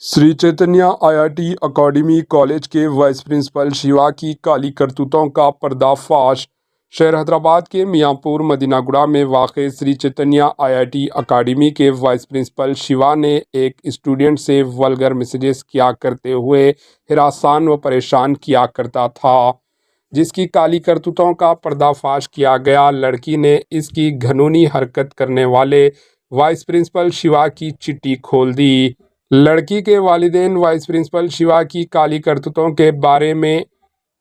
Shri Chaitanya IIT अकादमी college के vice principal Shiva की काली करतूतों का पर्दाफाश। शहर हैदराबाद के मियांपुर मदीनागुड़ा में वाक़ श्री चैतन्य IIT अकादमी के वाइस प्रिंसिपल शिवा ने एक स्टूडेंट से वल्गर मैसेजेस किया करते हुए हिरासान व परेशान किया करता था, जिसकी काली करतूतों का पर्दाफाश किया गया। लड़की ने इसकी घिनौनी हरकत करने वाले वाइस प्रिंसिपल शिवा की चिट्ठी खोल दी। लड़की के वालिदैन वाइस प्रिंसिपल शिवा की काली करतूतों के बारे में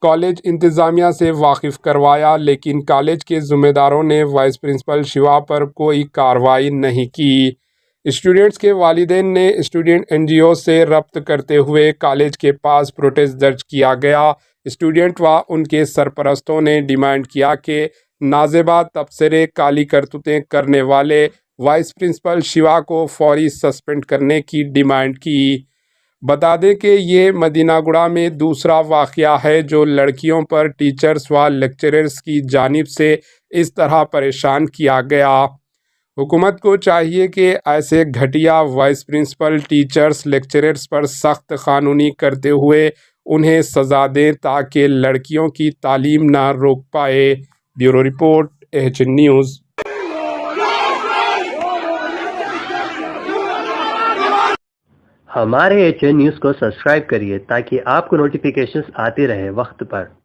कॉलेज इंतज़ामिया से वाकिफ़ करवाया, लेकिन कॉलेज के ज़िम्मेदारों ने वाइस प्रिंसिपल शिवा पर कोई कार्रवाई नहीं की। स्टूडेंट्स के वालिदैन ने स्टूडेंट NGO से रब्त करते हुए कॉलेज के पास प्रोटेस्ट दर्ज किया गया। स्टूडेंट व उनके सरपरस्तों ने डिमांड किया कि नाज़ेबा तबसरे काली करतूतें करने वाले वाइस प्रिंसिपल शिवा को फौरी सस्पेंड करने की डिमांड की। बता दें कि ये मदीनागुड़ा में दूसरा वाक़या है जो लड़कियों पर टीचर्स व लेक्चरर्स की जानिब से इस तरह परेशान किया गया। हुकूमत को चाहिए कि ऐसे घटिया वाइस प्रिंसिपल टीचर्स लेक्चरर्स पर सख्त कानूनी करते हुए उन्हें सज़ा दें ताकि लड़कियों की तालीम ना रोक पाए। Bureau report AHN news. हमारे HN न्यूज़ को सब्सक्राइब करिए ताकि आपको नोटिफिकेशंस आते रहे वक्त पर।